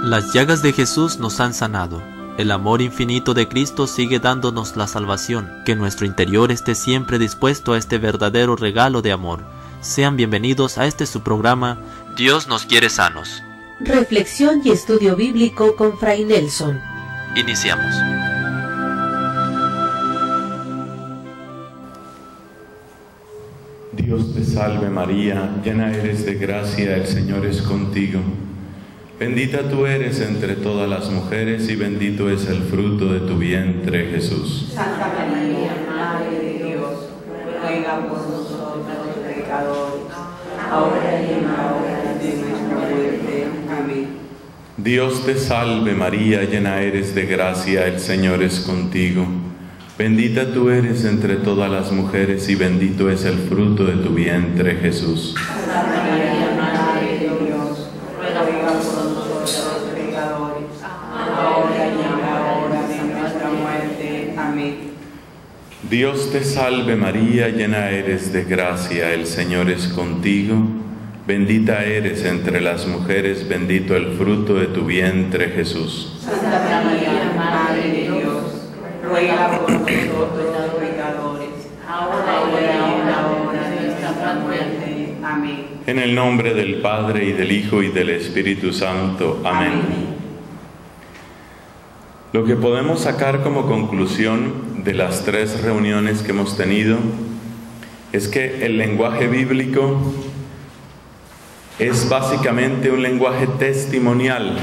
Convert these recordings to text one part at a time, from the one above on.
Las llagas de Jesús nos han sanado. El amor infinito de Cristo sigue dándonos la salvación. Que nuestro interior esté siempre dispuesto a este verdadero regalo de amor. Sean bienvenidos a este su programa, Dios nos quiere sanos. Reflexión y estudio bíblico con Fray Nelson. Iniciamos. Dios te salve María, llena eres de gracia, el Señor es contigo. Bendita tú eres entre todas las mujeres y bendito es el fruto de tu vientre, Jesús. Santa María, Madre de Dios, ruega por nosotros los pecadores, ahora y en la hora de nuestra muerte. Amén. Dios te salve María, llena eres de gracia, el Señor es contigo. Bendita tú eres entre todas las mujeres y bendito es el fruto de tu vientre, Jesús. Santa María, Madre de Dios, ruega por nosotros los pecadores, ahora y en la hora de nuestra muerte. Amén. Dios te salve María, llena eres de gracia, el Señor es contigo. Bendita eres entre las mujeres, bendito el fruto de tu vientre, Jesús. Santa María, Madre de Dios, ruega por nosotros los pecadores, ahora y en la hora de nuestra muerte. Amén. En el nombre del Padre, y del Hijo, y del Espíritu Santo. Amén. Lo que podemos sacar como conclusión de las 3 reuniones que hemos tenido es que el lenguaje bíblico es básicamente un lenguaje testimonial.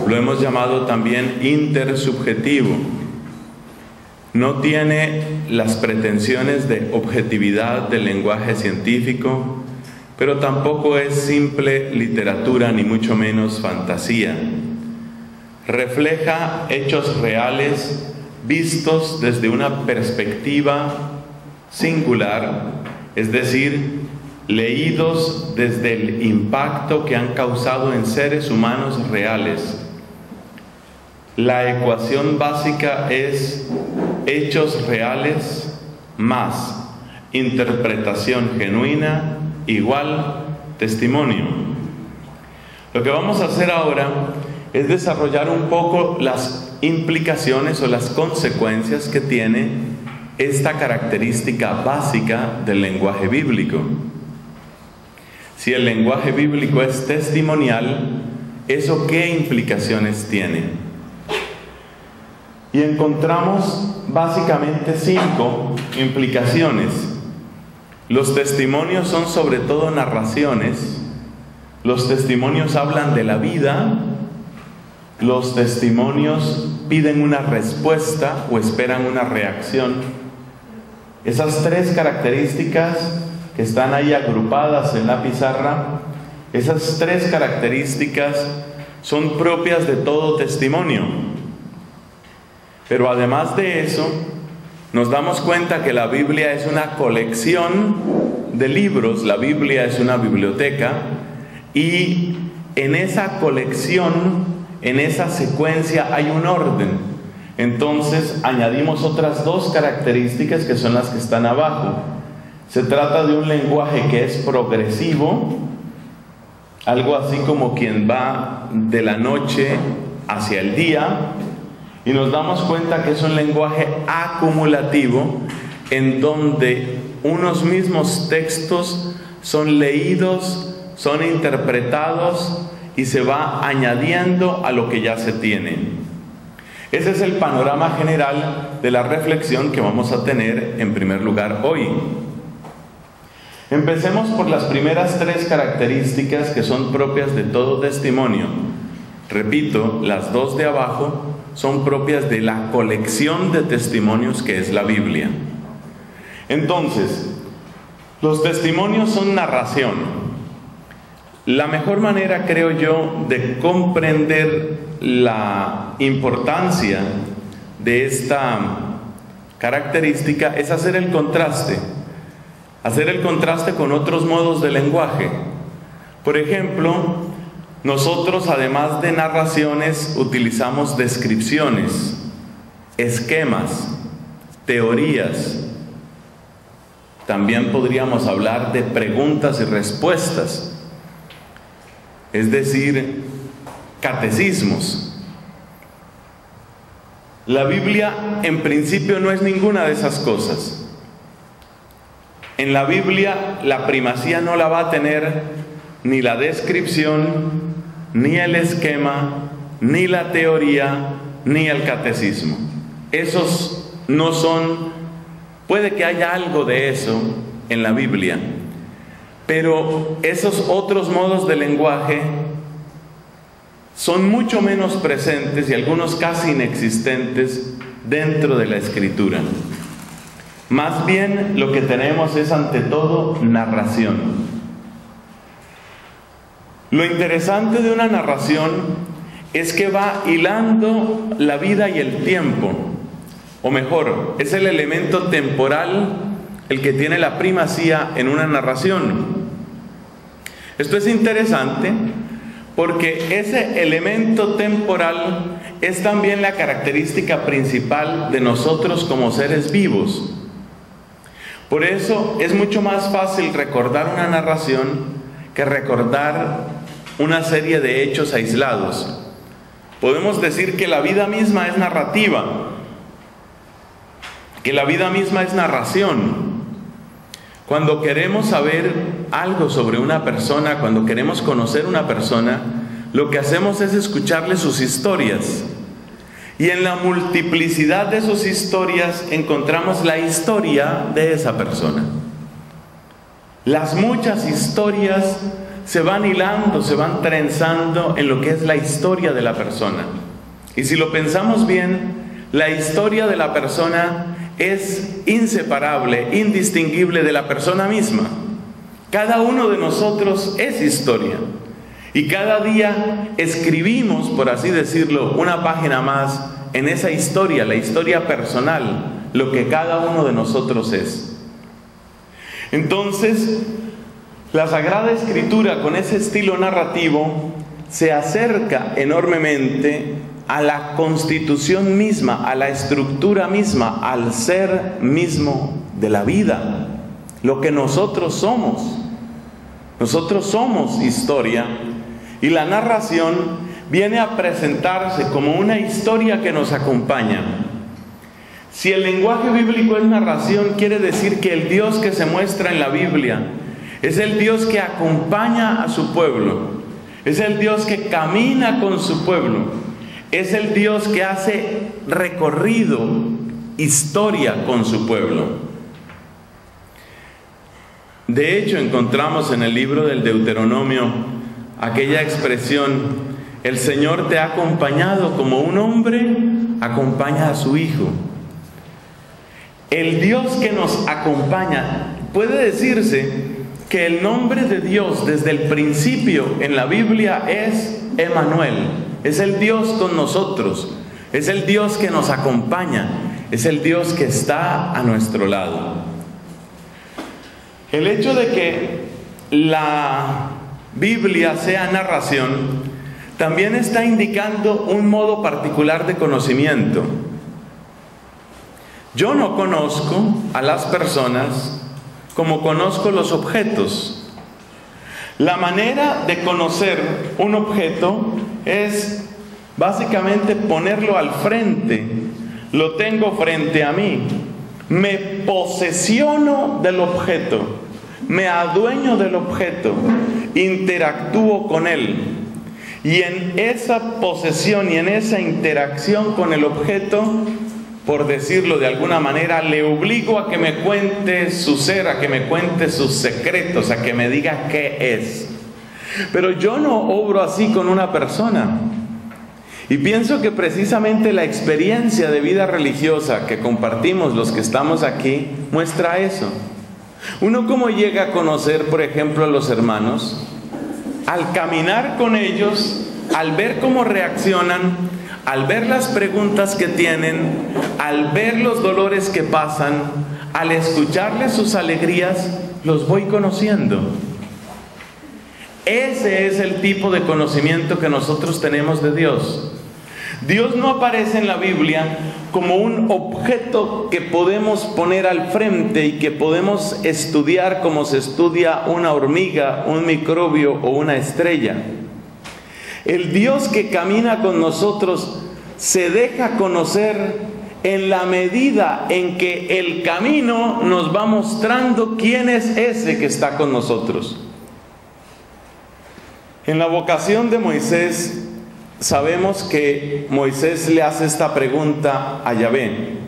Lo hemos llamado también intersubjetivo. No tiene las pretensiones de objetividad del lenguaje científico, pero tampoco es simple literatura, ni mucho menos fantasía. Refleja hechos reales vistos desde una perspectiva singular, es decir, leídos desde el impacto que han causado en seres humanos reales. La ecuación básica es hechos reales más interpretación genuina igual testimonio. Lo que vamos a hacer ahora es desarrollar un poco las implicaciones o las consecuencias que tiene esta característica básica del lenguaje bíblico. Si el lenguaje bíblico es testimonial, ¿eso qué implicaciones tiene? Y encontramos básicamente 5 implicaciones. Los testimonios son sobre todo narraciones. Los testimonios hablan de la vida. Los testimonios piden una respuesta o esperan una reacción. Esas 3 características que están ahí agrupadas en la pizarra, esas 3 características son propias de todo testimonio. Pero además de eso, nos damos cuenta que la Biblia es una colección de libros, la Biblia es una biblioteca, y en esa colección, en esa secuencia hay un orden. Entonces añadimos otras 2 características que son las que están abajo. Se trata de un lenguaje que es progresivo, algo así como quien va de la noche hacia el día, y nos damos cuenta que es un lenguaje acumulativo, en donde unos mismos textos son leídos, son interpretados y se va añadiendo a lo que ya se tiene. Ese es el panorama general de la reflexión que vamos a tener en primer lugar hoy. Empecemos por las primeras 3 características que son propias de todo testimonio. Repito, las 2 de abajo son propias de la colección de testimonios que es la Biblia. Entonces, los testimonios son narración. La mejor manera, creo yo, de comprender la importancia de esta característica es hacer el contraste con otros modos de lenguaje. Por ejemplo, nosotros además de narraciones utilizamos descripciones, esquemas, teorías. También podríamos hablar de preguntas y respuestas. Es decir, catecismos. La Biblia en principio no es ninguna de esas cosas. En la Biblia la primacía no la va a tener ni la descripción, ni el esquema, ni la teoría, ni el catecismo. Esos no son, puede que haya algo de eso en la Biblia, pero esos otros modos de lenguaje son mucho menos presentes y algunos casi inexistentes dentro de la Escritura. Más bien lo que tenemos es ante todo narración. Lo interesante de una narración es que va hilando la vida y el tiempo, o mejor, es el elemento temporal el que tiene la primacía en una narración. Esto es interesante porque ese elemento temporal es también la característica principal de nosotros como seres vivos. Por eso es mucho más fácil recordar una narración que recordar una serie de hechos aislados. Podemos decir que la vida misma es narrativa, que la vida misma es narración. Cuando queremos saber algo sobre una persona, cuando queremos conocer una persona, lo que hacemos es escucharle sus historias. Y en la multiplicidad de sus historias encontramos la historia de esa persona. Las muchas historias se van hilando, se van trenzando en lo que es la historia de la persona. Y si lo pensamos bien, la historia de la persona es inseparable, indistinguible de la persona misma. Cada uno de nosotros es historia. Y cada día escribimos, por así decirlo, una página más en esa historia, la historia personal, lo que cada uno de nosotros es. Entonces, la Sagrada Escritura, con ese estilo narrativo, se acerca enormemente a la constitución misma, a la estructura misma, al ser mismo de la vida, lo que nosotros somos. Nosotros somos historia, y la narración viene a presentarse como una historia que nos acompaña. Si el lenguaje bíblico es narración, quiere decir que el Dios que se muestra en la Biblia es el Dios que acompaña a su pueblo, es el Dios que camina con su pueblo, es el Dios que hace recorrido, historia con su pueblo. De hecho, encontramos en el libro del Deuteronomio aquella expresión: el Señor te ha acompañado como un hombre acompaña a su hijo. El Dios que nos acompaña, puede decirse que el nombre de Dios desde el principio en la Biblia es Emmanuel, es el Dios con nosotros, es el Dios que nos acompaña, es el Dios que está a nuestro lado. El hecho de que la Biblia sea narración también está indicando un modo particular de conocimiento. Yo no conozco a las personas como conozco los objetos. La manera de conocer un objeto es básicamente ponerlo al frente. Lo tengo frente a mí. Me posesiono del objeto, me adueño del objeto, interactúo con él. Y en esa posesión y en esa interacción con el objeto, por decirlo de alguna manera, le obligo a que me cuente su ser, a que me cuente sus secretos, a que me diga qué es. Pero yo no obro así con una persona. Y pienso que precisamente la experiencia de vida religiosa que compartimos los que estamos aquí muestra eso. Uno cómo llega a conocer, por ejemplo, a los hermanos, al caminar con ellos, al ver cómo reaccionan, al ver las preguntas que tienen, al ver los dolores que pasan, al escucharles sus alegrías, los voy conociendo. Ese es el tipo de conocimiento que nosotros tenemos de Dios. Dios no aparece en la Biblia como un objeto que podemos poner al frente y que podemos estudiar como se estudia una hormiga, un microbio o una estrella. El Dios que camina con nosotros se deja conocer en la medida en que el camino nos va mostrando quién es ese que está con nosotros. En la vocación de Moisés, sabemos que Moisés le hace esta pregunta a Yahvé.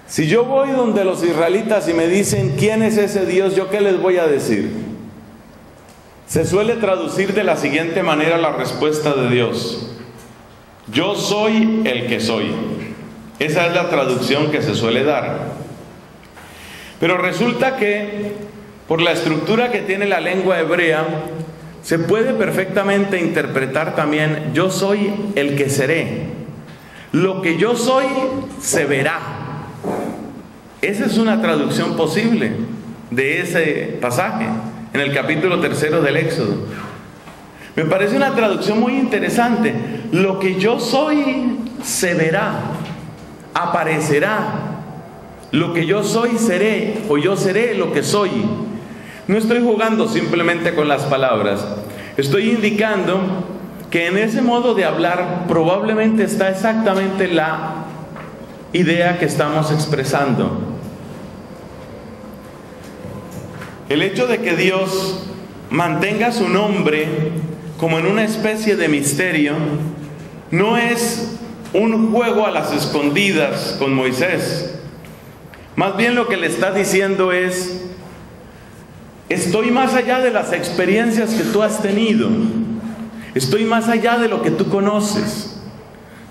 Si yo voy donde los israelitas y me dicen quién es ese Dios, ¿yo qué les voy a decir? Se suele traducir de la siguiente manera la respuesta de Dios: yo soy el que soy. Esa es la traducción que se suele dar. Pero resulta que, por la estructura que tiene la lengua hebrea, se puede perfectamente interpretar también: yo soy el que seré. Lo que yo soy se verá. Esa es una traducción posible de ese pasaje en el capítulo 3 del Éxodo. Me parece una traducción muy interesante. Lo que yo soy se verá, aparecerá. Lo que yo soy seré, o yo seré lo que soy. No estoy jugando simplemente con las palabras. Estoy indicando que en ese modo de hablar probablemente está exactamente la idea que estamos expresando. El hecho de que Dios mantenga su nombre como en una especie de misterio no es un juego a las escondidas con Moisés. Más bien lo que le está diciendo es: estoy más allá de las experiencias que tú has tenido, estoy más allá de lo que tú conoces.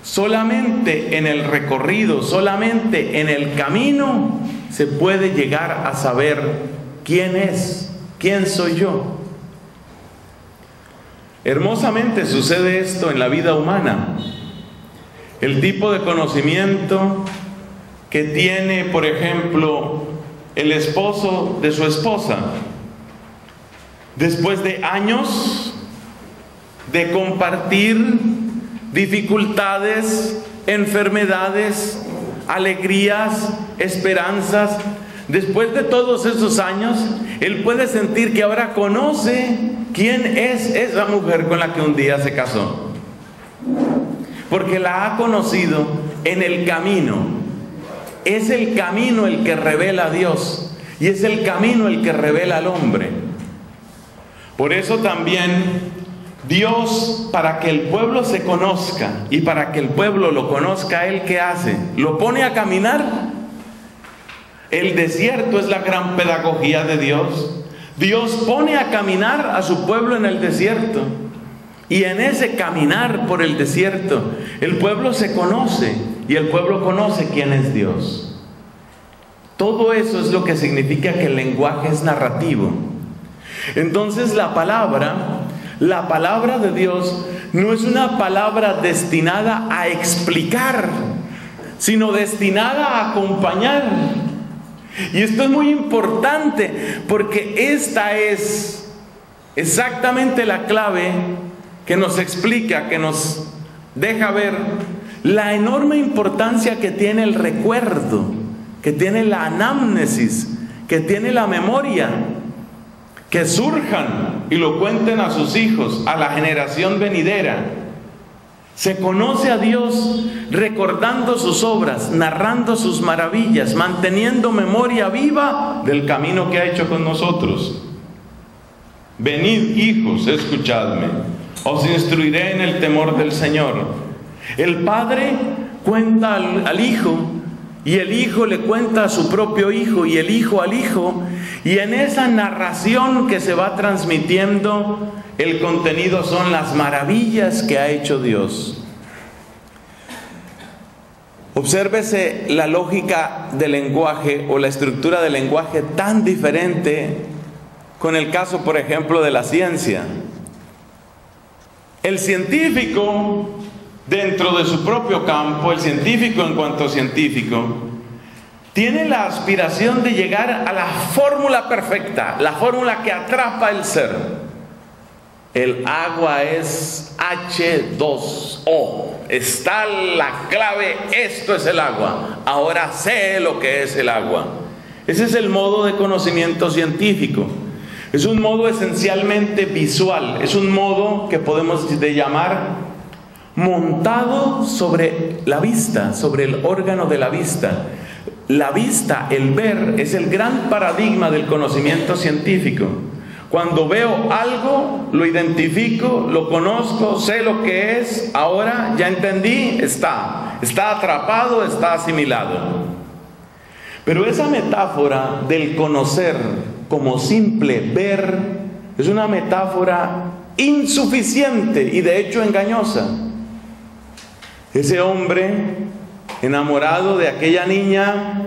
Solamente en el recorrido, solamente en el camino se puede llegar a saber quién es, quién soy yo. Hermosamente sucede esto en la vida humana. El tipo de conocimiento que tiene, por ejemplo, el esposo de su esposa, después de años de compartir dificultades, enfermedades, alegrías, esperanzas, después de todos esos años, él puede sentir que ahora conoce quién es esa mujer con la que un día se casó, porque la ha conocido en el camino. Es el camino el que revela a Dios, y es el camino el que revela al hombre. Por eso también Dios, para que el pueblo se conozca y para que el pueblo lo conozca a Él, ¿qué hace? Lo pone a caminar. El desierto es la gran pedagogía de Dios. Dios pone a caminar a su pueblo en el desierto, y en ese caminar por el desierto el pueblo se conoce, y el pueblo conoce quién es Dios. Todo eso es lo que significa que el lenguaje es narrativo. Entonces la palabra de Dios no es una palabra destinada a explicar, sino destinada a acompañar. Y esto es muy importante, porque esta es exactamente la clave que nos explica, que nos deja ver la enorme importancia que tiene el recuerdo, que tiene la anamnesis, que tiene la memoria. Que surjan y lo cuenten a sus hijos, a la generación venidera. Se conoce a Dios recordando sus obras, narrando sus maravillas, manteniendo memoria viva del camino que ha hecho con nosotros. Venid, hijos, escuchadme, os instruiré en el temor del Señor. El padre cuenta al hijo, y el hijo le cuenta a su propio hijo, y el hijo al hijo, y en esa narración que se va transmitiendo, el contenido son las maravillas que ha hecho Dios. Obsérvese la lógica del lenguaje o la estructura del lenguaje tan diferente con el caso, por ejemplo, de la ciencia. El científico, dentro de su propio campo, el científico en cuanto científico, tiene la aspiración de llegar a la fórmula perfecta, la fórmula que atrapa el ser. El agua es H2O. Está la clave, esto es el agua. Ahora sé lo que es el agua. Ese es el modo de conocimiento científico. Es un modo esencialmente visual, es un modo que podemos llamar montado sobre la vista, sobre el órgano de la vista. La vista, el ver, es el gran paradigma del conocimiento científico. Cuando veo algo, lo identifico, lo conozco, sé lo que es, ahora ya entendí, está atrapado, está asimilado. Pero esa metáfora del conocer como simple ver es una metáfora insuficiente y de hecho engañosa. Ese hombre enamorado de aquella niña,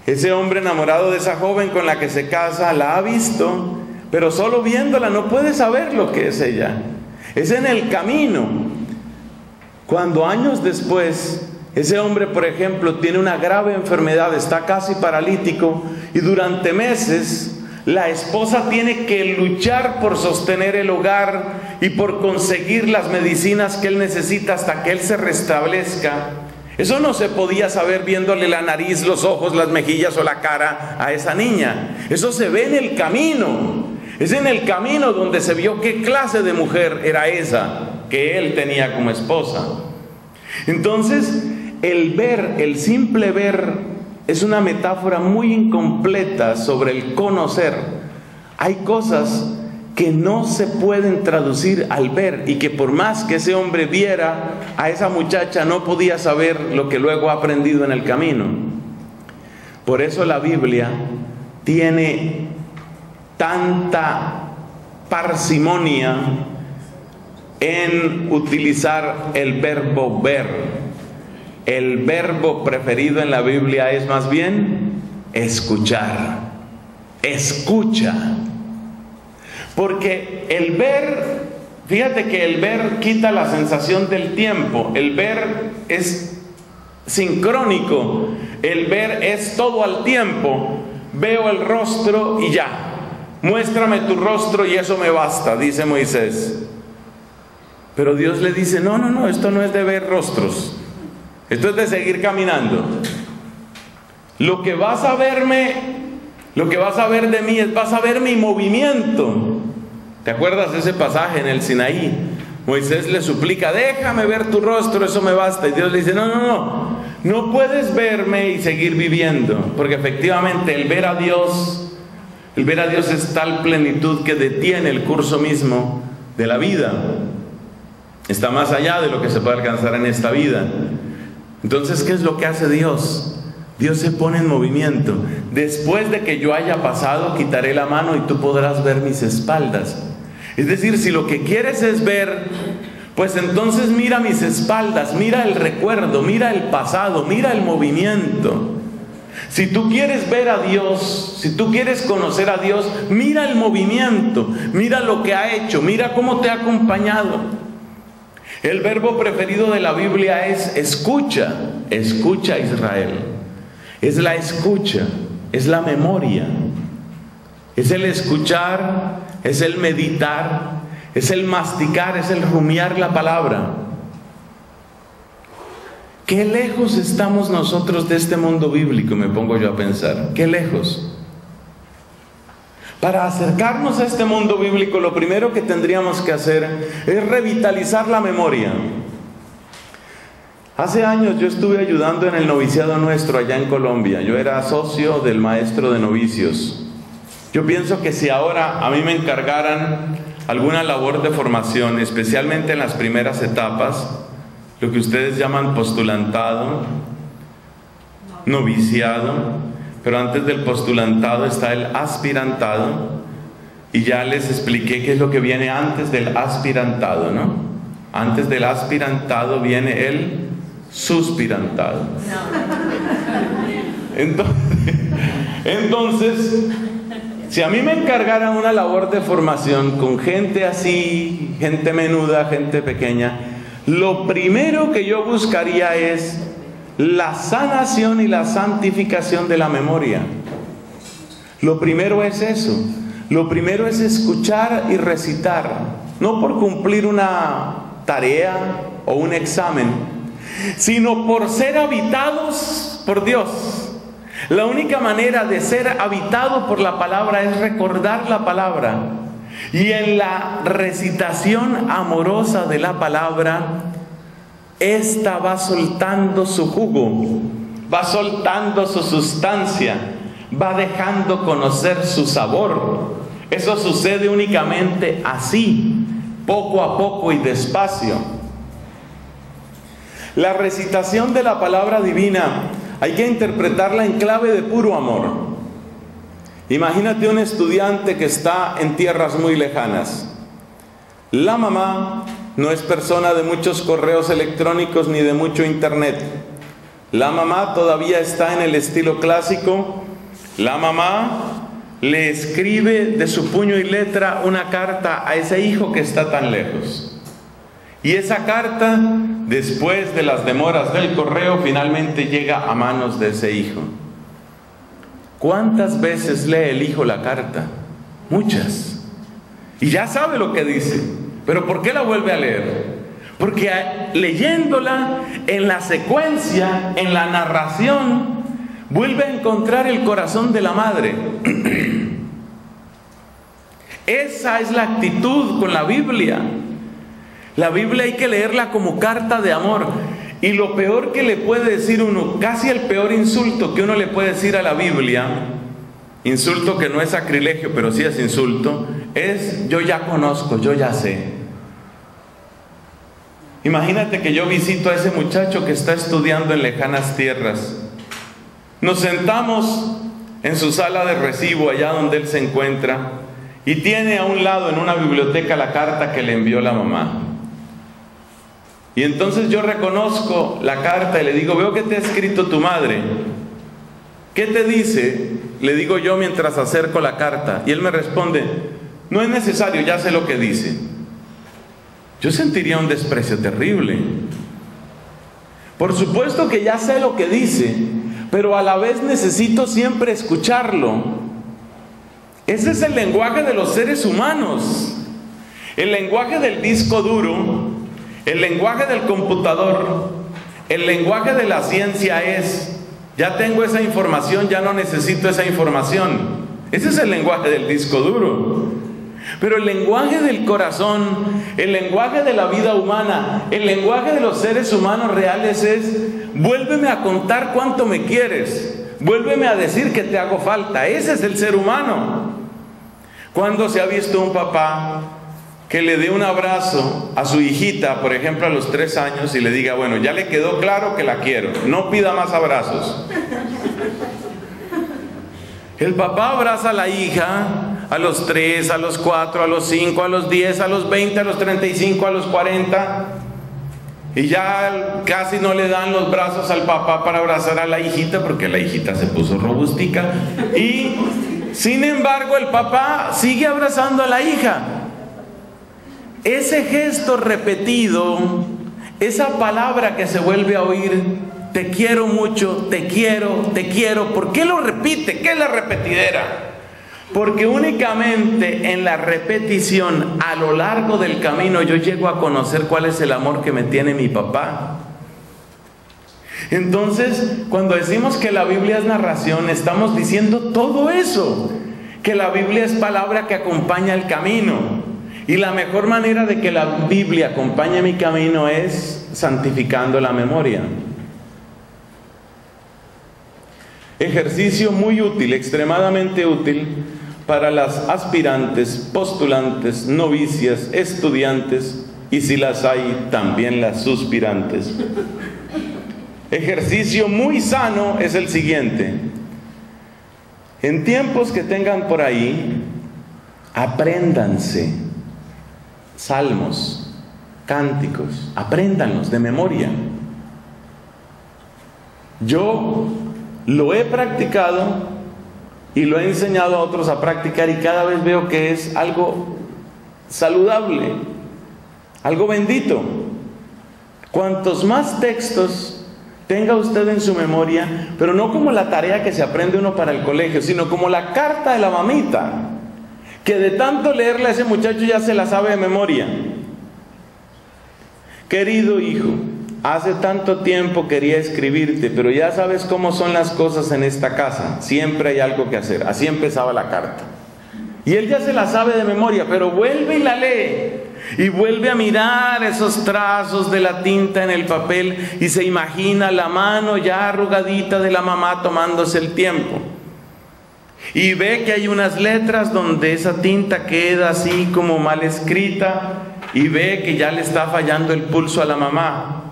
ese hombre enamorado de esa joven con la que se casa, la ha visto, pero solo viéndola no puede saber lo que es ella. Es en el camino. Cuando años después, ese hombre, por ejemplo, tiene una grave enfermedad, está casi paralítico, y durante meses la esposa tiene que luchar por sostener el hogar y por conseguir las medicinas que él necesita hasta que él se restablezca. Eso no se podía saber viéndole la nariz, los ojos, las mejillas o la cara a esa niña. Eso se ve en el camino. Es en el camino donde se vio qué clase de mujer era esa que él tenía como esposa. Entonces, el ver, el simple ver, es una metáfora muy incompleta sobre el conocer. Hay cosas que no se pueden traducir al ver, y que por más que ese hombre viera a esa muchacha, no podía saber lo que luego ha aprendido en el camino. Por eso la Biblia tiene tanta parsimonia en utilizar el verbo ver. El verbo preferido en la Biblia es más bien escuchar. Escucha. Porque el ver, fíjate que el ver quita la sensación del tiempo. El ver es sincrónico. El ver es todo al tiempo. Veo el rostro y ya. Muéstrame tu rostro y eso me basta, dice Moisés. Pero Dios le dice, no, esto no es de ver rostros. Esto es de seguir caminando. Lo que vas a ver de mí es, vas a ver mi movimiento. ¿Te acuerdas de ese pasaje en el Sinaí? Moisés le suplica, déjame ver tu rostro, eso me basta. Y Dios le dice, no puedes verme y seguir viviendo. Porque efectivamente el ver a Dios es tal plenitud que detiene el curso mismo de la vida. Está más allá de lo que se puede alcanzar en esta vida. Entonces, ¿qué es lo que hace Dios? Dios se pone en movimiento. Después de que yo haya pasado, quitaré la mano y tú podrás ver mis espaldas. Es decir, si lo que quieres es ver, pues entonces mira mis espaldas, mira el recuerdo, mira el pasado, mira el movimiento. Si tú quieres ver a Dios, si tú quieres conocer a Dios, mira el movimiento, mira lo que ha hecho, mira cómo te ha acompañado. El verbo preferido de la Biblia es escucha. Escucha, Israel. Es la escucha, es la memoria, es el escuchar, es el meditar, es el masticar, es el rumiar la palabra. ¿Qué lejos estamos nosotros de este mundo bíblico? Me pongo yo a pensar. ¿Qué lejos? Para acercarnos a este mundo bíblico, lo primero que tendríamos que hacer es revitalizar la memoria. Hace años yo estuve ayudando en el noviciado nuestro allá en Colombia. Yo era socio del maestro de novicios. Yo pienso que si ahora a mí me encargaran alguna labor de formación, especialmente en las primeras etapas, lo que ustedes llaman postulantado, noviciado, pero antes del postulantado está el aspirantado, y ya les expliqué qué es lo que viene antes del aspirantado, ¿no? Antes del aspirantado viene el suspirantado. Entonces, si a mí me encargaran una labor de formación con gente así, gente menuda, gente pequeña, lo primero que yo buscaría es la sanación y la santificación de la memoria. Lo primero es eso. Lo primero es escuchar y recitar, no por cumplir una tarea o un examen, sino por ser habitados por Dios. La única manera de ser habitado por la palabra es recordar la palabra. Y en la recitación amorosa de la palabra, esta va soltando su jugo, va soltando su sustancia, va dejando conocer su sabor. Eso sucede únicamente así, poco a poco y despacio. La recitación de la palabra divina hay que interpretarla en clave de puro amor. Imagínate un estudiante que está en tierras muy lejanas. La mamá no es persona de muchos correos electrónicos ni de mucho internet. La mamá todavía está en el estilo clásico. La mamá le escribe de su puño y letra una carta a ese hijo que está tan lejos. Y esa carta, después de las demoras del correo, finalmente llega a manos de ese hijo. ¿Cuántas veces lee el hijo la carta? Muchas. Y ya sabe lo que dice. ¿Pero por qué la vuelve a leer? Porque leyéndola en la secuencia, en la narración, vuelve a encontrar el corazón de la madre. Esa es la actitud con la Biblia. La Biblia hay que leerla como carta de amor. Y lo peor que le puede decir uno, casi el peor insulto que uno le puede decir a la Biblia, insulto que no es sacrilegio, pero sí es insulto, es: yo ya conozco, yo ya sé. Imagínate que yo visito a ese muchacho que está estudiando en lejanas tierras. Nos sentamos en su sala de recibo, allá donde él se encuentra, y tiene a un lado en una biblioteca la carta que le envió la mamá. Y entonces yo reconozco la carta y le digo: veo que te ha escrito tu madre. ¿Qué te dice? Le digo yo mientras acerco la carta. Y él me responde: no es necesario, ya sé lo que dice. Yo sentiría un desprecio terrible. Por supuesto que ya sé lo que dice, pero a la vez necesito siempre escucharlo. Ese es el lenguaje de los seres humanos. El lenguaje del disco duro, el lenguaje del computador, el lenguaje de la ciencia es: ya tengo esa información, ya no necesito esa información. Ese es el lenguaje del disco duro. Pero el lenguaje del corazón, el lenguaje de la vida humana, el lenguaje de los seres humanos reales es: vuélveme a contar cuánto me quieres, vuélveme a decir que te hago falta. Ese es el ser humano. ¿Cuándo se ha visto un papá que le dé un abrazo a su hijita, por ejemplo a los 3 años, y le diga: bueno, ya le quedó claro que la quiero, no pida más abrazos? El papá abraza a la hija a los 3, a los 4, a los 5, a los 10, a los 20, a los 35, a los 40, y ya casi no le dan los brazos al papá para abrazar a la hijita, porque la hijita se puso robustica, y sin embargo el papá sigue abrazando a la hija. Ese gesto repetido, esa palabra que se vuelve a oír: te quiero mucho, te quiero, te quiero. ¿Por qué lo repite? ¿Qué es la repetidera? Porque únicamente en la repetición, a lo largo del camino, yo llego a conocer cuál es el amor que me tiene mi papá. Entonces, cuando decimos que la Biblia es narración, estamos diciendo todo eso. Que la Biblia es palabra que acompaña el camino. Y la mejor manera de que la Biblia acompañe mi camino es santificando la memoria. Ejercicio muy útil, extremadamente útil para las aspirantes, postulantes, novicias, estudiantes y, si las hay, también las suspirantes. Ejercicio muy sano es el siguiente: en tiempos que tengan por ahí, apréndanse salmos, cánticos, apréndanlos de memoria. Yo lo he practicado y lo he enseñado a otros a practicar, y cada vez veo que es algo saludable, algo bendito. Cuantos más textos tenga usted en su memoria, pero no como la tarea que se aprende uno para el colegio, sino como la carta de la mamita, que de tanto leerla ese muchacho ya se la sabe de memoria. Querido hijo, hace tanto tiempo quería escribirte, pero ya sabes cómo son las cosas en esta casa, siempre hay algo que hacer. Así empezaba la carta. Y él ya se la sabe de memoria, pero vuelve y la lee. Y vuelve a mirar esos trazos de la tinta en el papel y se imagina la mano ya arrugadita de la mamá tomándose el tiempo. Y ve que hay unas letras donde esa tinta queda así como mal escrita, y ve que ya le está fallando el pulso a la mamá.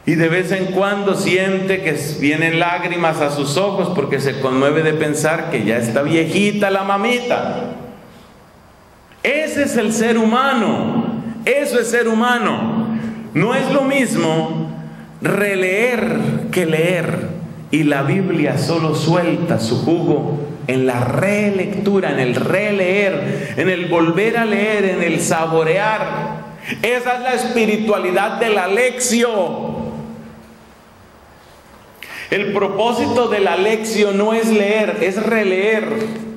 Y de vez en cuando siente que vienen lágrimas a sus ojos porque se conmueve de pensar que ya está viejita la mamita. Ese es el ser humano. Eso es ser humano. No es lo mismo releer que leer. Y la Biblia solo suelta su jugo en la relectura, en el releer, en el volver a leer, en el saborear. Esa es la espiritualidad de la lección. El propósito de la lección no es leer, es releer.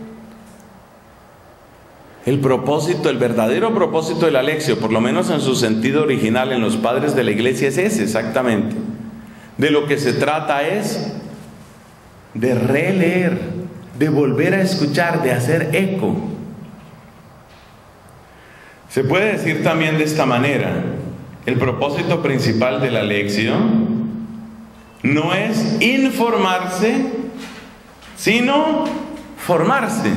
El verdadero propósito de la lección, por lo menos en su sentido original en los padres de la iglesia, es ese exactamente. De lo que se trata es de releer, de volver a escuchar, de hacer eco. Se puede decir también de esta manera: el propósito principal de la lección no es informarse, sino formarse.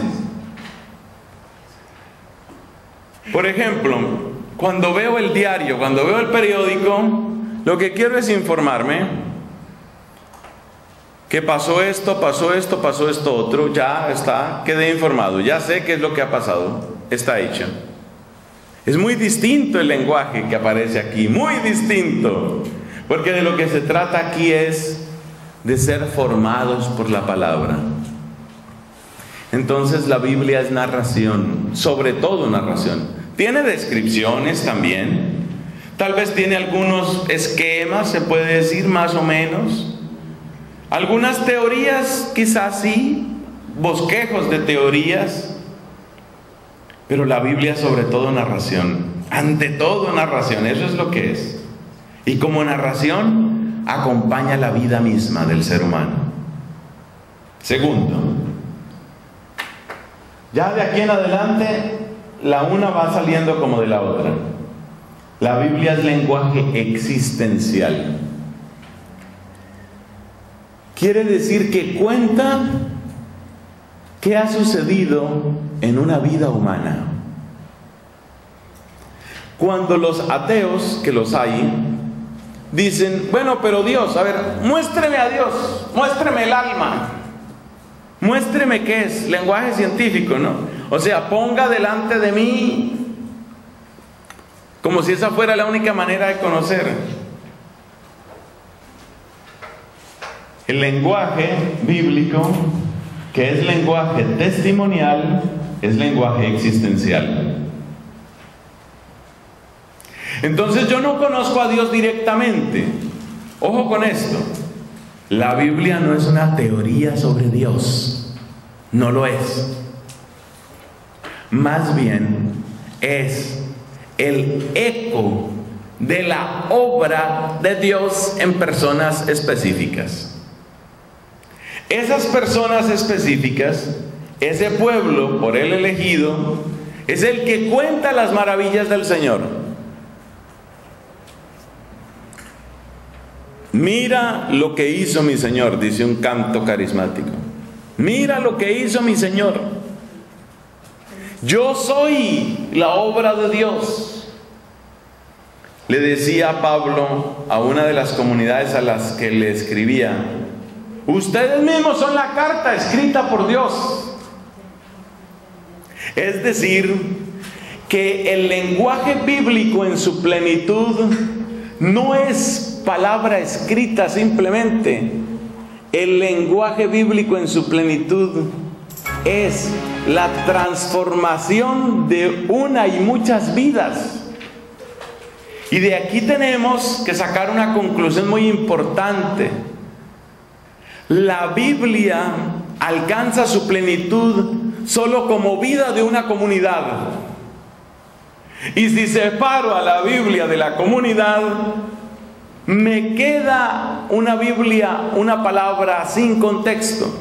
Por ejemplo, cuando veo el diario, cuando veo el periódico, lo que quiero es informarme que pasó esto otro, ya está, quedé informado, ya sé qué es lo que ha pasado, está hecho. Es muy distinto el lenguaje que aparece aquí, muy distinto, porque de lo que se trata aquí es de ser formados por la palabra. Entonces la Biblia es narración, sobre todo narración. Tiene descripciones también, tal vez tiene algunos esquemas, se puede decir más o menos. Algunas teorías quizás sí, bosquejos de teorías. Pero la Biblia sobre todo narración, ante todo narración, eso es lo que es. Y como narración acompaña la vida misma del ser humano. Segundo, ya de aquí en adelante la una va saliendo como de la otra. La Biblia es lenguaje existencial. Quiere decir que cuenta qué ha sucedido en una vida humana. Cuando los ateos, que los hay, dicen: bueno, pero Dios, a ver, muéstreme a Dios, muéstreme el alma, muéstreme qué es, lenguaje científico, ¿no? O sea, ponga delante de mí, como si esa fuera la única manera de conocer. El lenguaje bíblico, que es lenguaje testimonial, es lenguaje existencial. Entonces yo no conozco a Dios directamente. Ojo con esto. La Biblia no es una teoría sobre Dios. No lo es. Más bien es el eco de la obra de Dios en personas específicas. Esas personas específicas, ese pueblo por él elegido, es el que cuenta las maravillas del Señor. Mira lo que hizo mi Señor, dice un canto carismático. Mira lo que hizo mi Señor. Yo soy la obra de Dios. Le decía Pablo a una de las comunidades a las que le escribía: ustedes mismos son la carta escrita por Dios. Es decir, que el lenguaje bíblico en su plenitud no es palabra escrita simplemente. El lenguaje bíblico en su plenitud es la transformación de una y muchas vidas. Y de aquí tenemos que sacar una conclusión muy importante. La Biblia alcanza su plenitud solo como vida de una comunidad. Y si separo a la Biblia de la comunidad, me queda una Biblia, una palabra sin contexto.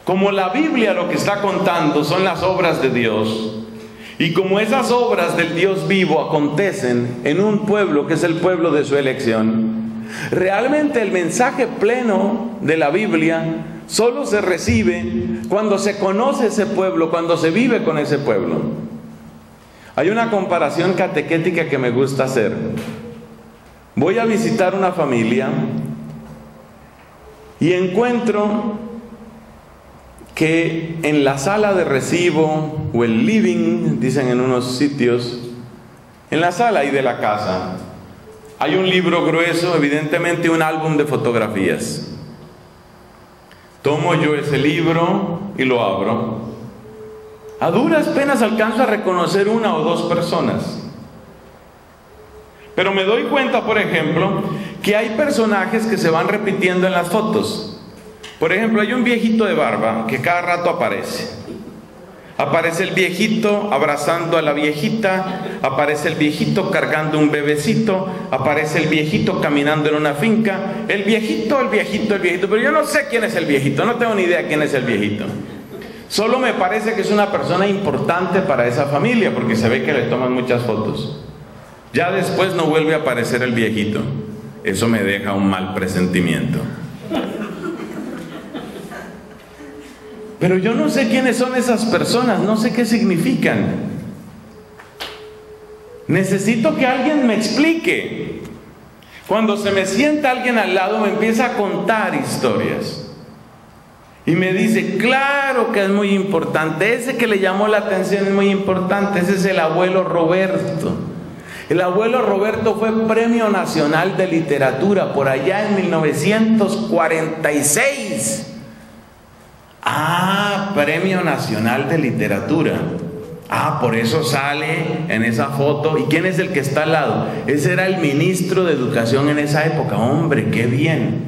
Como la Biblia lo que está contando son las obras de Dios, y como esas obras del Dios vivo acontecen en un pueblo que es el pueblo de su elección, realmente el mensaje pleno de la Biblia solo se recibe cuando se conoce ese pueblo, cuando se vive con ese pueblo. Hay una comparación catequética que me gusta hacer. Voy a visitar una familia y encuentro que en la sala de recibo o el living, dicen en unos sitios, en la sala ahí de la casa, hay un libro grueso, evidentemente un álbum de fotografías. Tomo yo ese libro y lo abro. A duras penas alcanzo a reconocer una o dos personas. Pero me doy cuenta, por ejemplo, que hay personajes que se van repitiendo en las fotos. Por ejemplo, hay un viejito de barba que cada rato aparece. Aparece el viejito abrazando a la viejita, aparece el viejito cargando un bebecito, aparece el viejito caminando en una finca. El viejito, pero yo no sé quién es el viejito, no tengo ni idea quién es el viejito. Solo me parece que es una persona importante para esa familia, porque se ve que le toman muchas fotos. Ya después no vuelve a aparecer el viejito. Eso me deja un mal presentimiento. Pero yo no sé quiénes son esas personas, no sé qué significan. Necesito que alguien me explique. Cuando se me sienta alguien al lado, me empieza a contar historias. Y me dice, claro que es muy importante, ese que le llamó la atención es muy importante, ese es el abuelo Roberto. El abuelo Roberto fue Premio Nacional de Literatura por allá en 1946. Ah, Premio Nacional de Literatura. Ah, por eso sale en esa foto. ¿Y quién es el que está al lado? Ese era el ministro de Educación en esa época. Hombre, qué bien.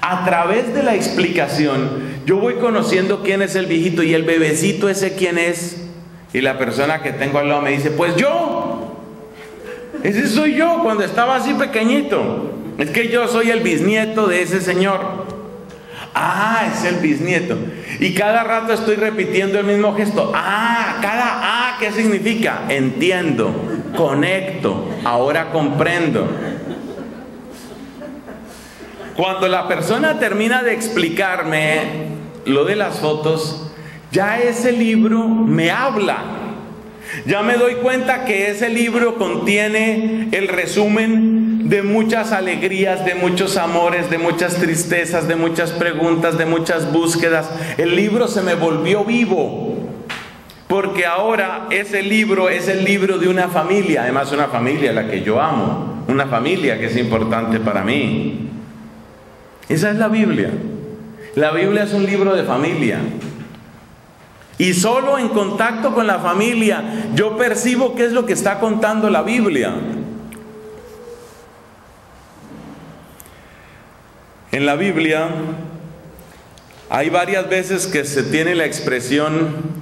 A través de la explicación, yo voy conociendo quién es el viejito y el bebecito ese quién es. Y la persona que tengo al lado me dice, pues yo. Ese soy yo cuando estaba así pequeñito. Es que yo soy el bisnieto de ese señor. Ah, es el bisnieto. Y cada rato estoy repitiendo el mismo gesto. ¿Qué significa? Entiendo, conecto, ahora comprendo. Cuando la persona termina de explicarme lo de las fotos, ya ese libro me habla. Ya me doy cuenta que ese libro contiene el resumen de muchas alegrías, de muchos amores, de muchas tristezas, de muchas preguntas, de muchas búsquedas. El libro se me volvió vivo, porque ahora ese libro es el libro de una familia, además una familia a la que yo amo, una familia que es importante para mí. Esa es la Biblia. La Biblia es un libro de familia. Y solo en contacto con la familia yo percibo qué es lo que está contando la Biblia. En la Biblia hay varias veces que se tiene la expresión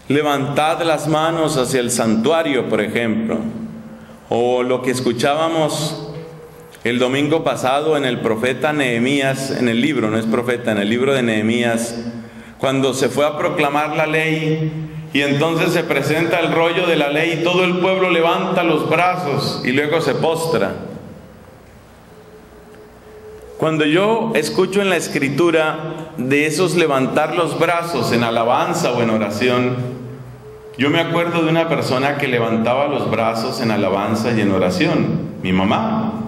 levantad las manos hacia el santuario, por ejemplo, o lo que escuchábamos el domingo pasado en el profeta Nehemías, en el libro, no es profeta, en el libro de Nehemías, cuando se fue a proclamar la ley y entonces se presenta el rollo de la ley y todo el pueblo levanta los brazos y luego se postra. Cuando yo escucho en la escritura de esos levantar los brazos en alabanza o en oración, yo me acuerdo de una persona que levantaba los brazos en alabanza y en oración, mi mamá.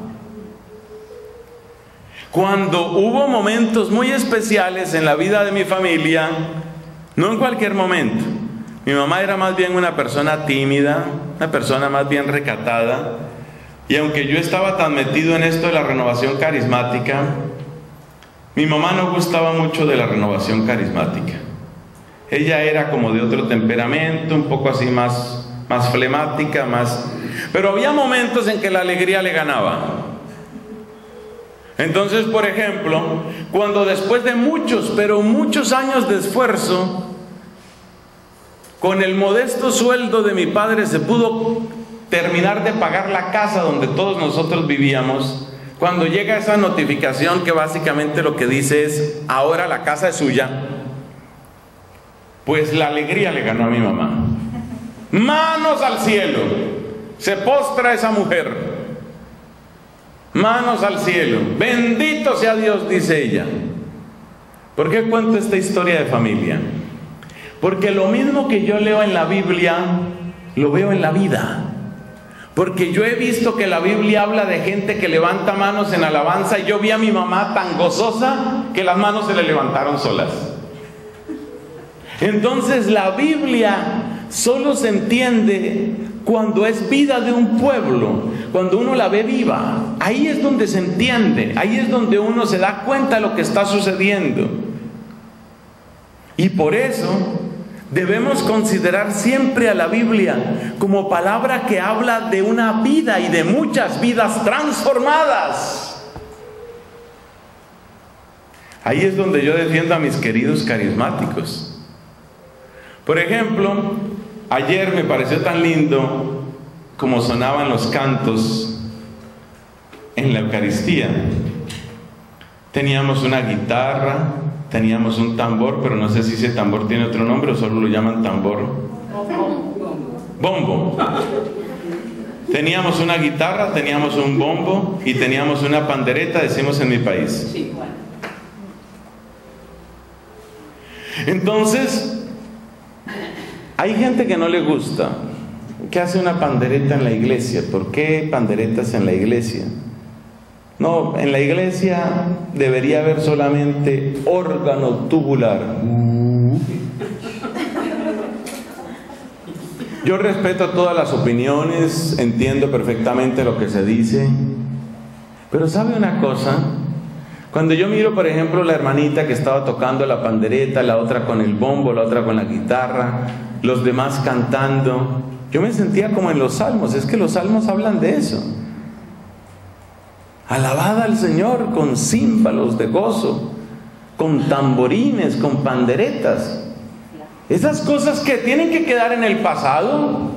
Cuando hubo momentos muy especiales en la vida de mi familia, no en cualquier momento, mi mamá era más bien una persona tímida, una persona más bien recatada, y aunque yo estaba tan metido en esto de la renovación carismática, mi mamá no gustaba mucho de la renovación carismática. Ella era como de otro temperamento, un poco así más flemática, pero había momentos en que la alegría le ganaba. Entonces, por ejemplo, cuando después de muchos años de esfuerzo, con el modesto sueldo de mi padre se pudo terminar de pagar la casa donde todos nosotros vivíamos, cuando llega esa notificación que básicamente lo que dice es: ahora la casa es suya, pues la alegría le ganó a mi mamá. Manos al cielo, se postra esa mujer, manos al cielo, bendito sea Dios, dice ella. ¿Por qué cuento esta historia de familia? Porque lo mismo que yo leo en la Biblia, lo veo en la vida. Porque yo he visto que la Biblia habla de gente que levanta manos en alabanza, y yo vi a mi mamá tan gozosa que las manos se le levantaron solas. Entonces la Biblia solo se entiende cuando es vida de un pueblo, cuando uno la ve viva. Ahí es donde se entiende, ahí es donde uno se da cuenta de lo que está sucediendo. Y por eso debemos considerar siempre a la Biblia como palabra que habla de una vida y de muchas vidas transformadas. Ahí es donde yo defiendo a mis queridos carismáticos. Por ejemplo, ayer me pareció tan lindo como sonaban los cantos en la Eucaristía. Teníamos una guitarra, teníamos un tambor, pero no sé si ese tambor tiene otro nombre o solo lo llaman tambor. Bombo. Teníamos una guitarra, teníamos un bombo y teníamos una pandereta, decimos en mi país. Entonces, hay gente que no le gusta. ¿Qué hace una pandereta en la iglesia? ¿Por qué panderetas en la iglesia? No, en la iglesia debería haber solamente órgano tubular. Yo respeto todas las opiniones, entiendo perfectamente lo que se dice, pero ¿sabe una cosa? Cuando yo miro, por ejemplo, la hermanita que estaba tocando la pandereta, la otra con el bombo, la otra con la guitarra, los demás cantando, yo me sentía como en los salmos. Es que los salmos hablan de eso. Alabad al Señor con címbalos de gozo, con tamborines, con panderetas. Esas cosas que tienen que quedar en el pasado,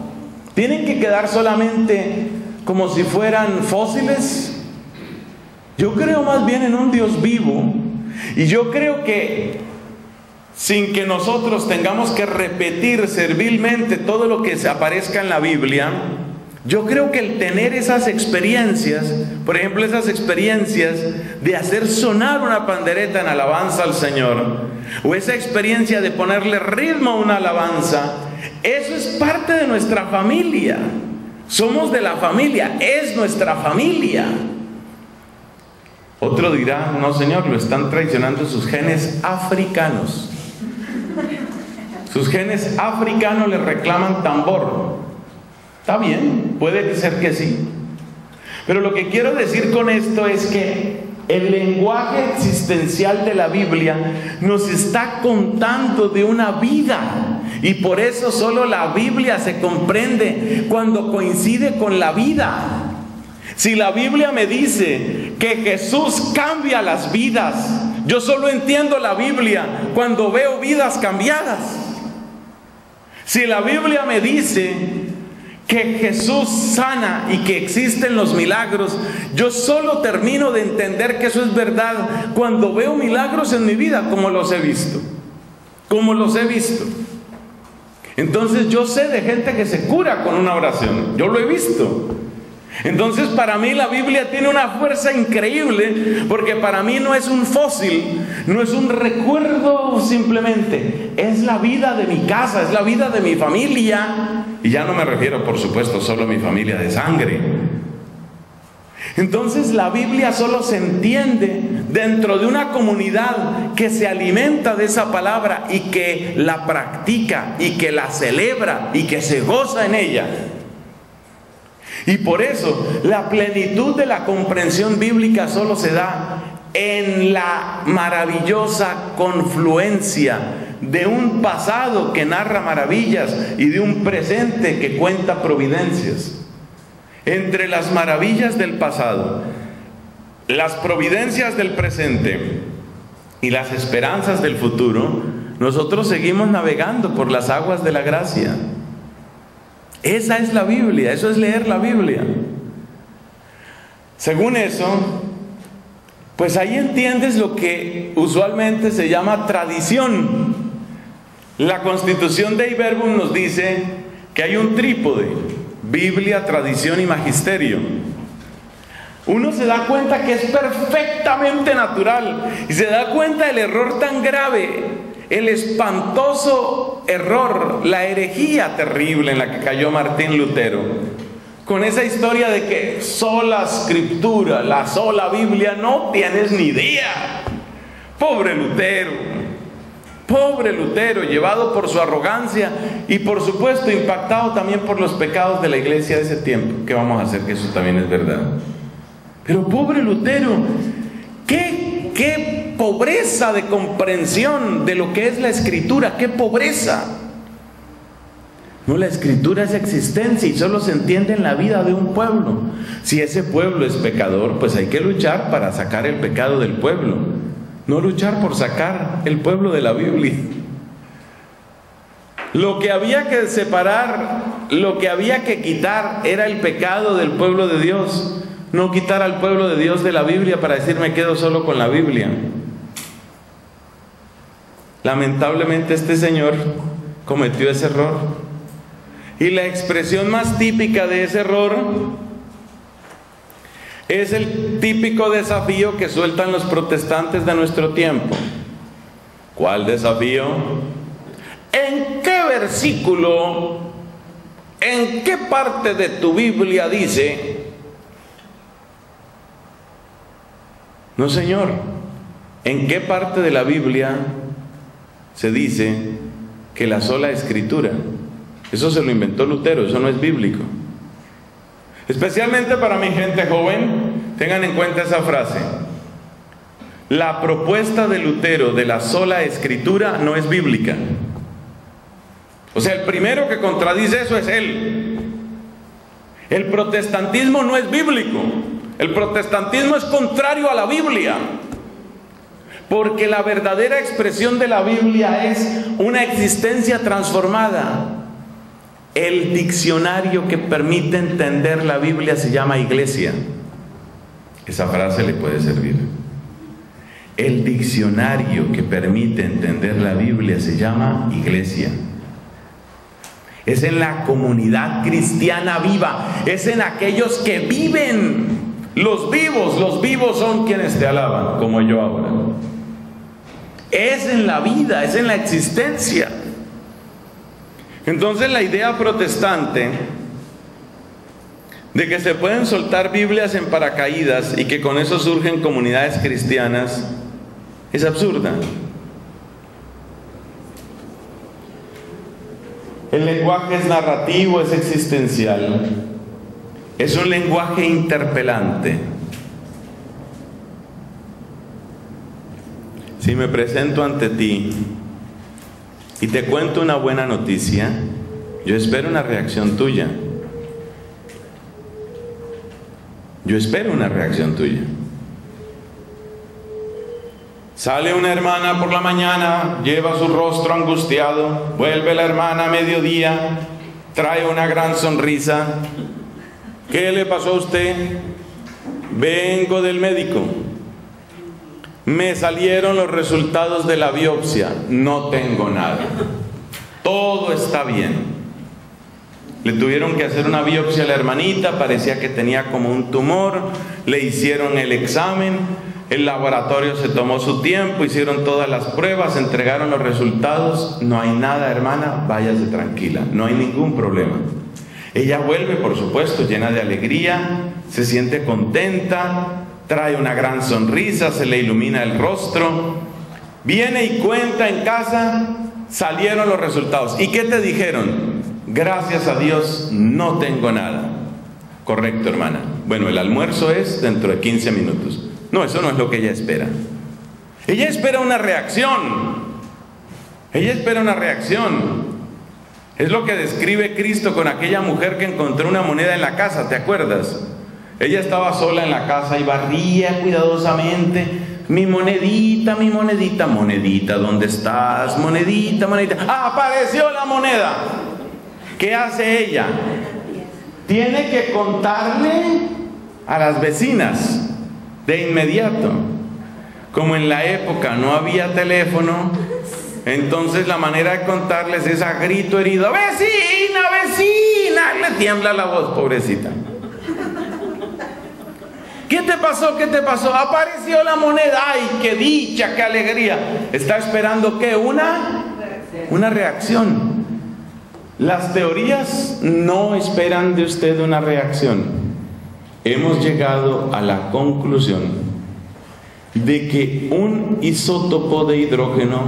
tienen que quedar solamente como si fueran fósiles. Yo creo más bien en un Dios vivo, y yo creo que sin que nosotros tengamos que repetir servilmente todo lo que se aparezca en la Biblia, yo creo que el tener esas experiencias, por ejemplo esas experiencias de hacer sonar una pandereta en alabanza al Señor, o esa experiencia de ponerle ritmo a una alabanza, eso es parte de nuestra familia. Somos de la familia, es nuestra familia. Otro dirá: no, Señor, lo están traicionando sus genes africanos. Sus genes africanos le reclaman tambor. Está bien, puede ser que sí. Pero lo que quiero decir con esto es que el lenguaje existencial de la Biblia nos está contando de una vida. Y por eso solo la Biblia se comprende cuando coincide con la vida. Si la Biblia me dice que Jesús cambia las vidas, yo solo entiendo la Biblia cuando veo vidas cambiadas. Si la Biblia me dice que Jesús sana y que existen los milagros, yo solo termino de entender que eso es verdad cuando veo milagros en mi vida, como los he visto. Como los he visto. Entonces yo sé de gente que se cura con una oración. Yo lo he visto. Entonces para mí la Biblia tiene una fuerza increíble, porque para mí no es un fósil, no es un recuerdo simplemente, es la vida de mi casa, es la vida de mi familia, y ya no me refiero por supuesto solo a mi familia de sangre. Entonces la Biblia solo se entiende dentro de una comunidad que se alimenta de esa palabra y que la practica y que la celebra y que se goza en ella. Y por eso la plenitud de la comprensión bíblica solo se da en la maravillosa confluencia de un pasado que narra maravillas y de un presente que cuenta providencias. Entre las maravillas del pasado, las providencias del presente y las esperanzas del futuro, nosotros seguimos navegando por las aguas de la gracia. Esa es la Biblia, eso es leer la Biblia. Según eso, pues ahí entiendes lo que usualmente se llama tradición. La Constitución Dei Verbum nos dice que hay un trípode: Biblia, tradición y magisterio. Uno se da cuenta que es perfectamente natural y se da cuenta del error tan grave, el espantoso error, la herejía terrible en la que cayó Martín Lutero, con esa historia de que sola escritura, la sola Biblia. No tienes ni idea. Pobre Lutero, llevado por su arrogancia y por supuesto impactado también por los pecados de la iglesia de ese tiempo. ¿Qué vamos a hacer? Que eso también es verdad. Pero pobre Lutero, qué pobreza de comprensión de lo que es la escritura, qué pobreza. No, la escritura es existencia y solo se entiende en la vida de un pueblo. Si ese pueblo es pecador, pues hay que luchar para sacar el pecado del pueblo, no luchar por sacar el pueblo de la Biblia. Lo que había que separar, lo que había que quitar era el pecado del pueblo de Dios, no quitar al pueblo de Dios de la Biblia para decir me quedo solo con la Biblia. Lamentablemente este señor cometió ese error. Y la expresión más típica de ese error es el típico desafío que sueltan los protestantes de nuestro tiempo. ¿Cuál desafío? ¿En qué versículo, en qué parte de tu Biblia dice? No, señor. ¿En qué parte de la Biblia se dice que la sola escritura? Eso se lo inventó Lutero, eso no es bíblico. Especialmente para mi gente joven, tengan en cuenta esa frase. La propuesta de Lutero de la sola escritura no es bíblica. O sea, el primero que contradice eso es él. El protestantismo no es bíblico. El protestantismo es contrario a la Biblia. Porque la verdadera expresión de la Biblia es una existencia transformada. El diccionario que permite entender la Biblia se llama iglesia. Esa frase le puede servir. El diccionario que permite entender la Biblia se llama iglesia. Es en la comunidad cristiana viva, es en aquellos que viven. Los vivos son quienes te alaban, como yo ahora. Es en la vida, es en la existencia. Entonces la idea protestante de que se pueden soltar Biblias en paracaídas y que con eso surgen comunidades cristianas es absurda. El lenguaje es narrativo, es existencial, es un lenguaje interpelante. Si me presento ante ti y te cuento una buena noticia, yo espero una reacción tuya. Yo espero una reacción tuya. Sale una hermana por la mañana, lleva su rostro angustiado, vuelve la hermana a mediodía, trae una gran sonrisa. ¿Qué le pasó a usted? Vengo del médico. Me salieron los resultados de la biopsia. No tengo nada. Todo está bien. Le tuvieron que hacer una biopsia a la hermanita, parecía que tenía como un tumor. Le hicieron el examen, el laboratorio se tomó su tiempo, hicieron todas las pruebas, entregaron los resultados. No hay nada, hermana, váyase tranquila, no hay ningún problema. Ella vuelve, por supuesto, llena de alegría, se siente contenta, trae una gran sonrisa, se le ilumina el rostro, viene y cuenta en casa, salieron los resultados. ¿Y qué te dijeron? Gracias a Dios, no tengo nada. Correcto, hermana. Bueno, el almuerzo es dentro de 15 minutos. No, eso no es lo que ella espera. Ella espera una reacción. Ella espera una reacción. Es lo que describe Cristo con aquella mujer que encontró una moneda en la casa, ¿te acuerdas? Ella estaba sola en la casa y barría cuidadosamente. Mi monedita, monedita, ¿dónde estás? Monedita, monedita. ¡Ah, apareció la moneda! ¿Qué hace ella? Tiene que contarle a las vecinas de inmediato. Como en la época no había teléfono, entonces la manera de contarles es a grito herido: ¡vecina, vecina! Le tiembla la voz, pobrecita. ¿Qué te pasó? ¿Qué te pasó? Apareció la moneda. ¡Ay, qué dicha, qué alegría! Está esperando ¿qué? Una reacción. Las teorías no esperan de usted una reacción. Hemos llegado a la conclusión de que un isótopo de hidrógeno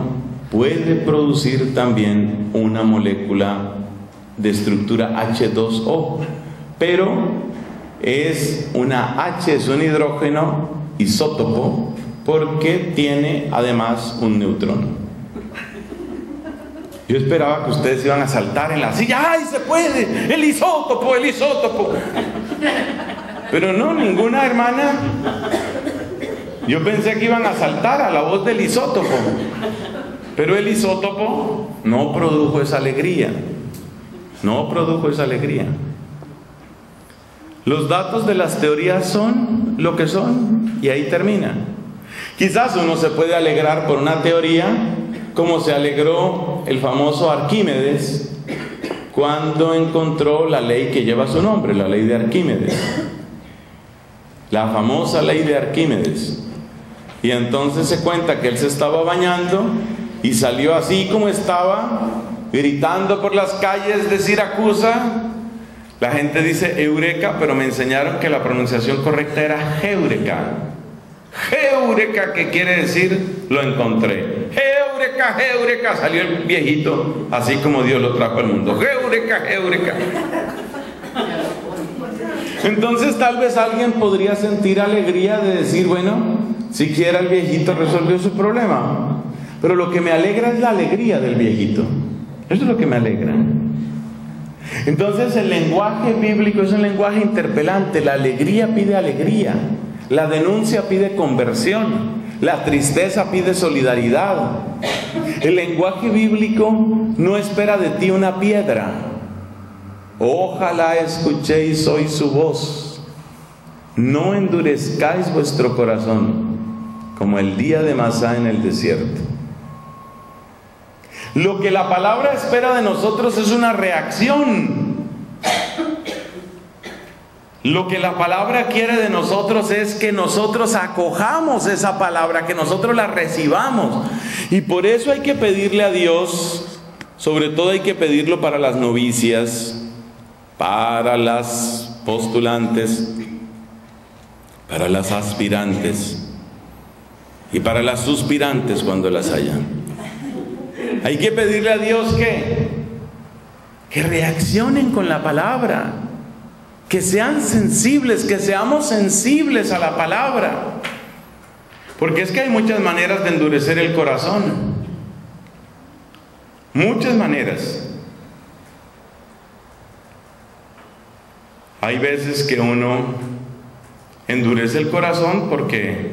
puede producir también una molécula de estructura H2O, pero es una H, es un hidrógeno isótopo, porque tiene además un neutrón. Yo esperaba que ustedes iban a saltar en la silla: ¡ay, se puede! ¡El isótopo, el isótopo! Pero no, ninguna hermana. Yo pensé que iban a saltar a la voz del isótopo, pero el isótopo no produjo esa alegría. No produjo esa alegría. Los datos de las teorías son lo que son y ahí termina. Quizás uno se puede alegrar por una teoría, como se alegró el famoso Arquímedes cuando encontró la ley que lleva su nombre, la ley de Arquímedes, la famosa ley de Arquímedes. Y entonces se cuenta que él se estaba bañando y salió así como estaba, gritando por las calles de Siracusa. La gente dice eureka, pero me enseñaron que la pronunciación correcta era heureka. Heureka, que quiere decir lo encontré. Heureka, heureka. Salió el viejito así como Dios lo trajo al mundo. Heureka, heureka. Entonces tal vez alguien podría sentir alegría de decir: bueno, siquiera el viejito resolvió su problema. Pero lo que me alegra es la alegría del viejito. Eso es lo que me alegra. Entonces el lenguaje bíblico es un lenguaje interpelante. La alegría pide alegría, la denuncia pide conversión, la tristeza pide solidaridad. El lenguaje bíblico no espera de ti una piedra. Ojalá escuchéis hoy su voz, no endurezcáis vuestro corazón como el día de Masá en el desierto. Lo que la palabra espera de nosotros es una reacción. Lo que la palabra quiere de nosotros es que nosotros acojamos esa palabra, que nosotros la recibamos. Y por eso hay que pedirle a Dios, sobre todo hay que pedirlo para las novicias, para las postulantes, para las aspirantes y para las suspirantes cuando las haya. Hay que pedirle a Dios que reaccionen con la palabra, que sean sensibles, que seamos sensibles a la palabra. Porque es que hay muchas maneras de endurecer el corazón. Muchas maneras. Hay veces que uno endurece el corazón porque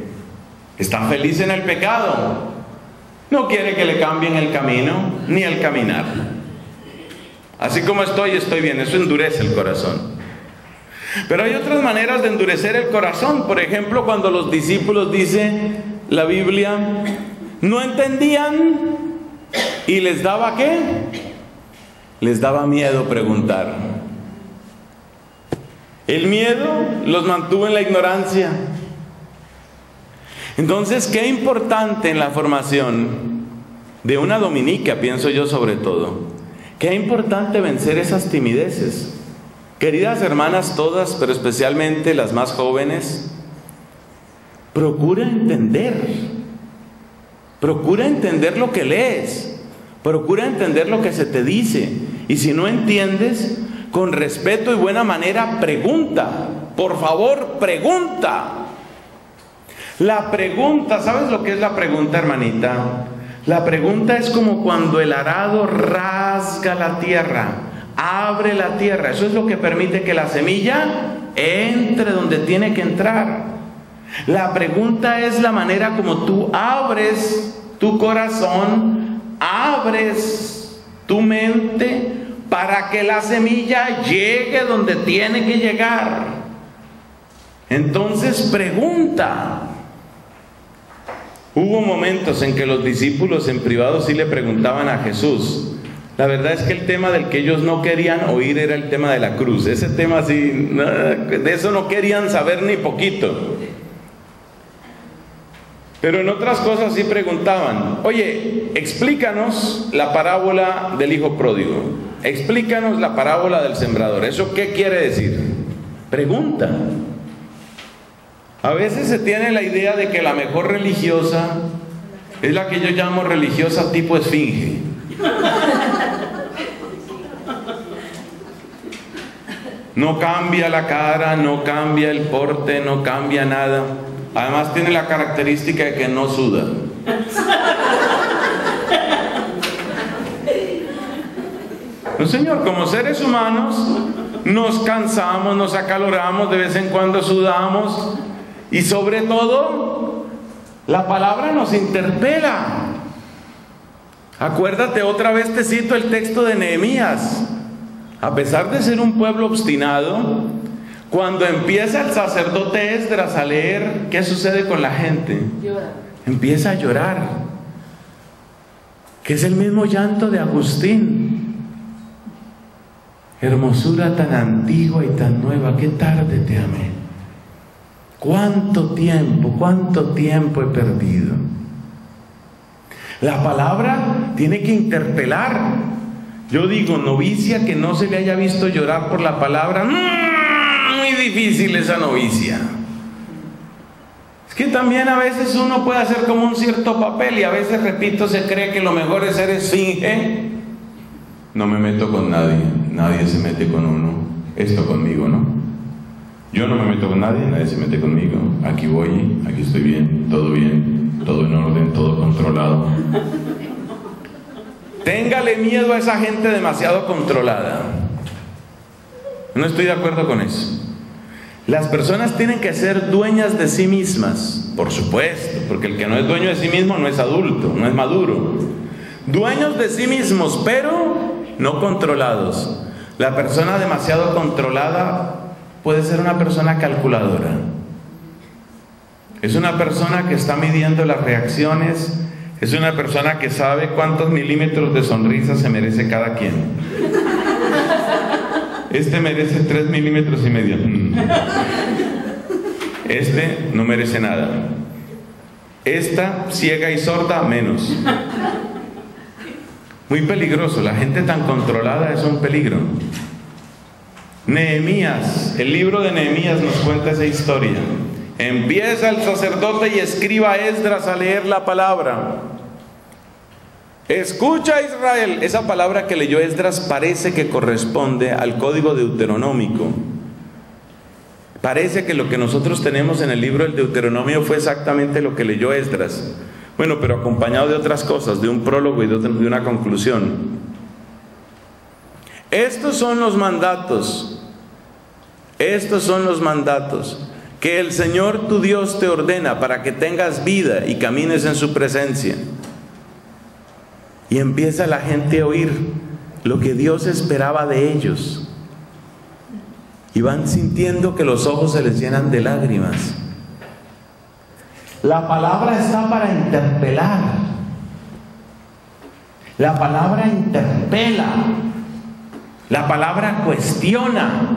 está feliz en el pecado. No quiere que le cambien el camino ni el caminar. Así como estoy bien. Eso endurece el corazón. Pero hay otras maneras de endurecer el corazón. Por ejemplo, cuando los discípulos, dice la Biblia, no entendían y les daba ¿qué? Les daba miedo preguntar. El miedo los mantuvo en la ignorancia. Entonces, qué importante en la formación de una dominica, pienso yo sobre todo, qué importante vencer esas timideces. Queridas hermanas todas, pero especialmente las más jóvenes, procura entender lo que lees, procura entender lo que se te dice, y si no entiendes, con respeto y buena manera, pregunta, por favor, pregunta. La pregunta, ¿sabes lo que es la pregunta, hermanita? La pregunta es como cuando el arado rasga la tierra, abre la tierra. Eso es lo que permite que la semilla entre donde tiene que entrar. La pregunta es la manera como tú abres tu corazón, abres tu mente para que la semilla llegue donde tiene que llegar. Entonces pregunta. Hubo momentos en que los discípulos en privado sí le preguntaban a Jesús. La verdad es que el tema del que ellos no querían oír era el tema de la cruz. Ese tema sí, de eso no querían saber ni poquito. Pero en otras cosas sí preguntaban: oye, explícanos la parábola del hijo pródigo, explícanos la parábola del sembrador. ¿Eso qué quiere decir? Pregunta. A veces se tiene la idea de que la mejor religiosa es la que yo llamo religiosa tipo esfinge. No cambia la cara, no cambia el porte, no cambia nada. Además tiene la característica de que no suda. No, señor, como seres humanos nos cansamos, nos acaloramos, de vez en cuando sudamos, y sobre todo la palabra nos interpela. Acuérdate, otra vez te cito el texto de Nehemías. A pesar de ser un pueblo obstinado, cuando empieza el sacerdote Esdras a leer, ¿qué sucede con la gente? Llora. Empieza a llorar, que es el mismo llanto de Agustín. Hermosura tan antigua y tan nueva, qué tarde te amé. Cuánto tiempo he perdido. La palabra tiene que interpelar. Yo digo, novicia que no se le haya visto llorar por la palabra, muy difícil esa novicia. Es que también a veces uno puede hacer como un cierto papel, y a veces, repito, se cree que lo mejor es ser esfinge. No me meto con nadie, nadie se mete con uno. Esto conmigo, ¿no? Yo no me meto con nadie, nadie se mete conmigo. Aquí voy, aquí estoy bien, todo en orden, todo controlado. Téngale miedo a esa gente demasiado controlada. No estoy de acuerdo con eso. Las personas tienen que ser dueñas de sí mismas, por supuesto, porque el que no es dueño de sí mismo no es adulto, no es maduro. Dueños de sí mismos, pero no controlados. La persona demasiado controlada puede ser una persona calculadora. Es una persona que está midiendo las reacciones. Es una persona que sabe cuántos milímetros de sonrisa se merece cada quien. Este merece 3,5 milímetros. Este no merece nada. Esta, ciega y sorda, menos. Muy peligroso. La gente tan controlada es un peligro. Nehemías, el libro de Nehemías nos cuenta esa historia. Empieza el sacerdote y escriba Esdras a leer la palabra. Escucha, Israel. Esa palabra que leyó Esdras parece que corresponde al código deuteronómico. Parece que lo que nosotros tenemos en el libro del Deuteronomio fue exactamente lo que leyó Esdras. Bueno, pero acompañado de otras cosas, de un prólogo y de una conclusión. Estos son los mandatos que el Señor tu Dios te ordena para que tengas vida y camines en su presencia. Y empieza la gente a oír lo que Dios esperaba de ellos. Y van sintiendo que los ojos se les llenan de lágrimas. La palabra está para interpelar. La palabra interpela. La palabra cuestiona.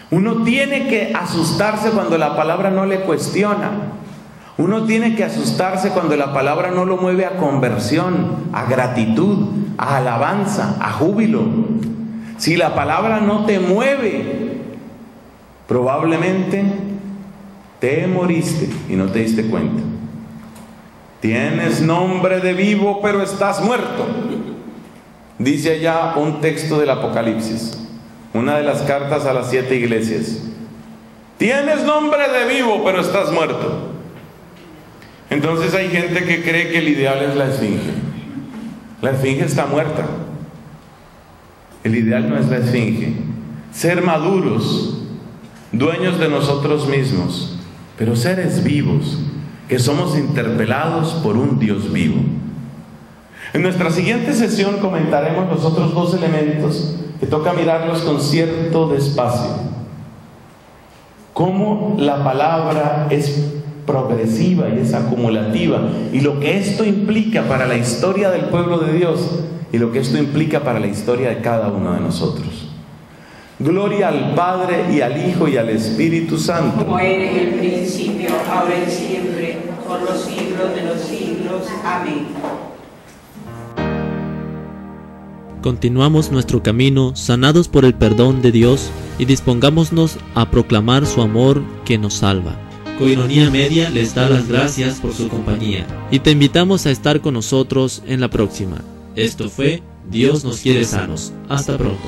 Uno tiene que asustarse cuando la palabra no le cuestiona. Uno tiene que asustarse cuando la palabra no lo mueve a conversión, a gratitud, a alabanza, a júbilo. Si la palabra no te mueve, probablemente te moriste y no te diste cuenta. Tienes nombre de vivo, pero estás muerto. Dice allá un texto del Apocalipsis, una de las cartas a las 7 iglesias. Tienes nombre de vivo, pero estás muerto. Entonces hay gente que cree que el ideal es la esfinge. La esfinge está muerta. El ideal no es la esfinge. Ser maduros, dueños de nosotros mismos, pero seres vivos, que somos interpelados por un Dios vivo. En nuestra siguiente sesión comentaremos los otros dos elementos que toca mirarlos con cierto despacio. Cómo la palabra es progresiva y es acumulativa, y lo que esto implica para la historia del pueblo de Dios y lo que esto implica para la historia de cada uno de nosotros. Gloria al Padre y al Hijo y al Espíritu Santo, como era en el principio, ahora y siempre, por los siglos de los siglos. Amén. Continuamos nuestro camino, sanados por el perdón de Dios, y dispongámonos a proclamar su amor que nos salva. Coinonía Media les da las gracias por su compañía, y te invitamos a estar con nosotros en la próxima. Esto fue Dios nos quiere sanos. Hasta pronto.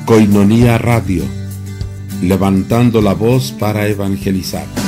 Coinonía Radio, levantando la voz para evangelizar.